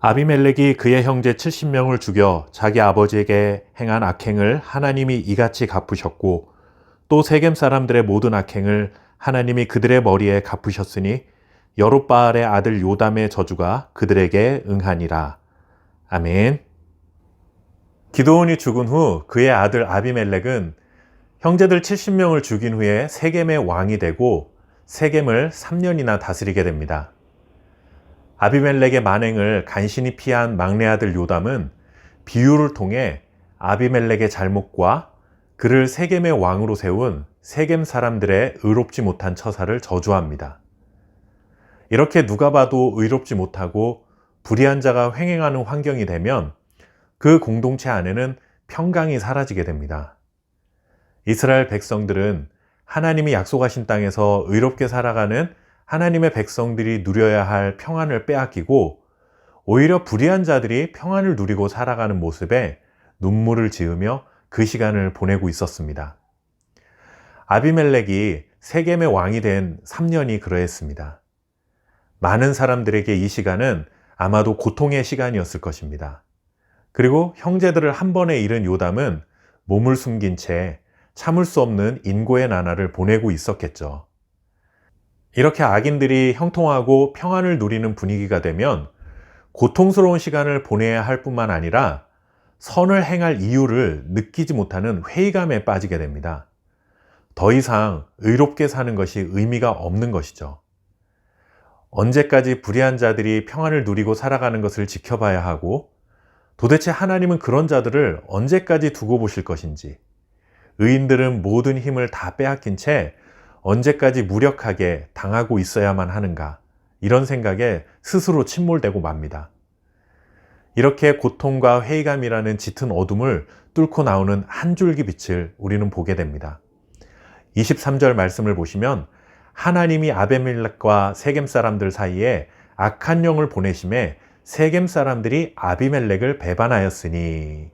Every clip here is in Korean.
아비멜렉이 그의 형제 70명을 죽여 자기 아버지에게 행한 악행을 하나님이 이같이 갚으셨고 또 세겜 사람들의 모든 악행을 하나님이 그들의 머리에 갚으셨으니 여롯바알의 아들 요담의 저주가 그들에게 응하니라. 아멘. 기드온이 죽은 후 그의 아들 아비멜렉은 형제들 70명을 죽인 후에 세겜의 왕이 되고 세겜을 3년이나 다스리게 됩니다. 아비멜렉의 만행을 간신히 피한 막내 아들 요담은 비유를 통해 아비멜렉의 잘못과 그를 세겜의 왕으로 세운 세겜 사람들의 의롭지 못한 처사를 저주합니다. 이렇게 누가 봐도 의롭지 못하고 불의한 자가 횡행하는 환경이 되면 그 공동체 안에는 평강이 사라지게 됩니다. 이스라엘 백성들은 하나님이 약속하신 땅에서 의롭게 살아가는 하나님의 백성들이 누려야 할 평안을 빼앗기고 오히려 불의한 자들이 평안을 누리고 살아가는 모습에 눈물을 지으며 그 시간을 보내고 있었습니다. 아비멜렉이 세겜의 왕이 된 3년이 그러했습니다. 많은 사람들에게 이 시간은 아마도 고통의 시간이었을 것입니다. 그리고 형제들을 한 번에 잃은 요담은 몸을 숨긴 채 참을 수 없는 인고의 나날을 보내고 있었겠죠. 이렇게 악인들이 형통하고 평안을 누리는 분위기가 되면 고통스러운 시간을 보내야 할 뿐만 아니라 선을 행할 이유를 느끼지 못하는 회의감에 빠지게 됩니다. 더 이상 의롭게 사는 것이 의미가 없는 것이죠. 언제까지 불의한 자들이 평안을 누리고 살아가는 것을 지켜봐야 하고 도대체 하나님은 그런 자들을 언제까지 두고 보실 것인지, 의인들은 모든 힘을 다 빼앗긴 채 언제까지 무력하게 당하고 있어야만 하는가, 이런 생각에 스스로 침몰되고 맙니다. 이렇게 고통과 회의감이라는 짙은 어둠을 뚫고 나오는 한 줄기 빛을 우리는 보게 됩니다. 23절 말씀을 보시면 하나님이 아비멜렉과 세겜 사람들 사이에 악한 영을 보내심에 세겜 사람들이 아비멜렉을 배반하였으니,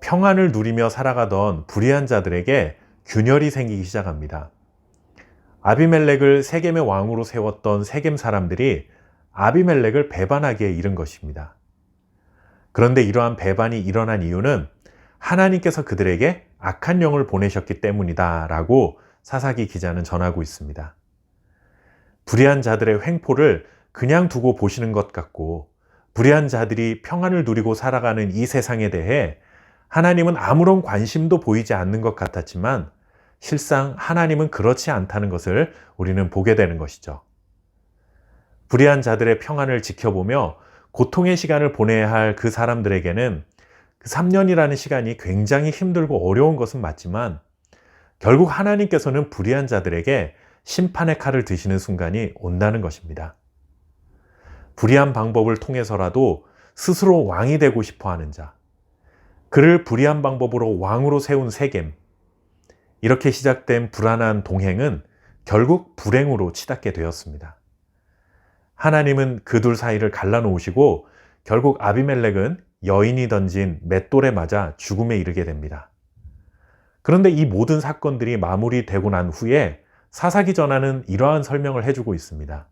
평안을 누리며 살아가던 불의한 자들에게 균열이 생기기 시작합니다. 아비멜렉을 세겜의 왕으로 세웠던 세겜 사람들이 아비멜렉을 배반하기에 이른 것입니다. 그런데 이러한 배반이 일어난 이유는 하나님께서 그들에게 악한 영을 보내셨기 때문이다 라고 사사기 기자는 전하고 있습니다. 불의한 자들의 횡포를 그냥 두고 보시는 것 같고, 불의한 자들이 평안을 누리고 살아가는 이 세상에 대해 하나님은 아무런 관심도 보이지 않는 것 같았지만, 실상 하나님은 그렇지 않다는 것을 우리는 보게 되는 것이죠. 불의한 자들의 평안을 지켜보며 고통의 시간을 보내야 할 그 사람들에게는 그 3년이라는 시간이 굉장히 힘들고 어려운 것은 맞지만, 결국 하나님께서는 불의한 자들에게 심판의 칼을 드시는 순간이 온다는 것입니다. 불의한 방법을 통해서라도 스스로 왕이 되고 싶어 하는 자, 그를 불의한 방법으로 왕으로 세운 세겜, 이렇게 시작된 불안한 동행은 결국 불행으로 치닫게 되었습니다. 하나님은 그 둘 사이를 갈라놓으시고 결국 아비멜렉은 여인이 던진 맷돌에 맞아 죽음에 이르게 됩니다. 그런데 이 모든 사건들이 마무리되고 난 후에 사사기 전하는 이러한 설명을 해주고 있습니다.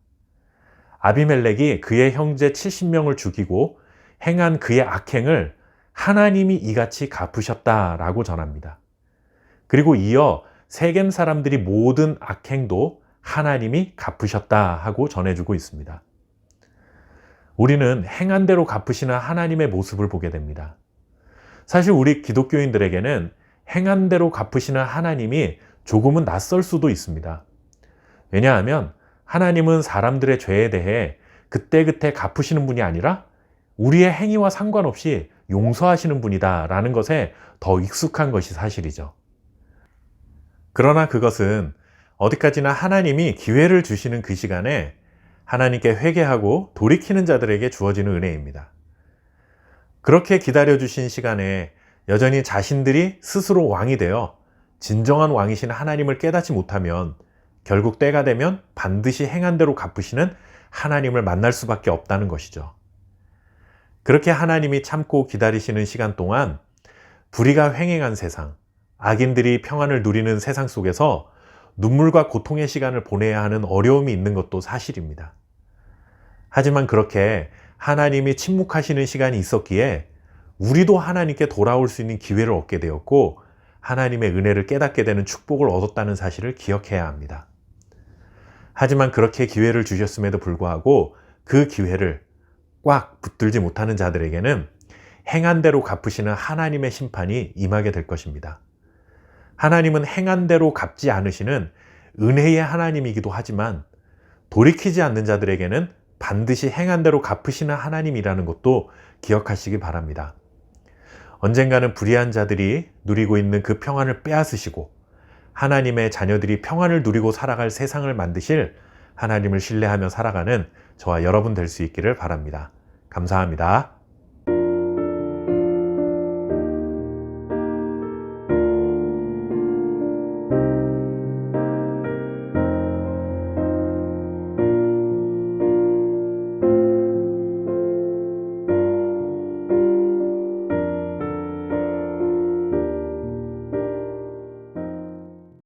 아비멜렉이 그의 형제 70명을 죽이고 행한 그의 악행을 하나님이 이같이 갚으셨다라고 전합니다. 그리고 이어 세겜 사람들이 모든 악행도 하나님이 갚으셨다 하고 전해주고 있습니다. 우리는 행한 대로 갚으시는 하나님의 모습을 보게 됩니다. 사실 우리 기독교인들에게는 행한 대로 갚으시는 하나님이 조금은 낯설 수도 있습니다. 왜냐하면 하나님은 사람들의 죄에 대해 그때그때 갚으시는 분이 아니라 우리의 행위와 상관없이 용서하시는 분이다 라는 것에 더 익숙한 것이 사실이죠. 그러나 그것은 어디까지나 하나님이 기회를 주시는 그 시간에 하나님께 회개하고 돌이키는 자들에게 주어지는 은혜입니다. 그렇게 기다려주신 시간에 여전히 자신들이 스스로 왕이 되어 진정한 왕이신 하나님을 깨닫지 못하면 결국 때가 되면 반드시 행한 대로 갚으시는 하나님을 만날 수밖에 없다는 것이죠. 그렇게 하나님이 참고 기다리시는 시간 동안 불의가 횡행한 세상, 악인들이 평안을 누리는 세상 속에서 눈물과 고통의 시간을 보내야 하는 어려움이 있는 것도 사실입니다. 하지만 그렇게 하나님이 침묵하시는 시간이 있었기에 우리도 하나님께 돌아올 수 있는 기회를 얻게 되었고 하나님의 은혜를 깨닫게 되는 축복을 얻었다는 사실을 기억해야 합니다. 하지만 그렇게 기회를 주셨음에도 불구하고 그 기회를 꽉 붙들지 못하는 자들에게는 행한 대로 갚으시는 하나님의 심판이 임하게 될 것입니다. 하나님은 행한 대로 갚지 않으시는 은혜의 하나님이기도 하지만 돌이키지 않는 자들에게는 반드시 행한 대로 갚으시는 하나님이라는 것도 기억하시기 바랍니다. 언젠가는 불의한 자들이 누리고 있는 그 평안을 빼앗으시고 하나님의 자녀들이 평안을 누리고 살아갈 세상을 만드실 하나님을 신뢰하며 살아가는 저와 여러분 될 수 있기를 바랍니다. 감사합니다.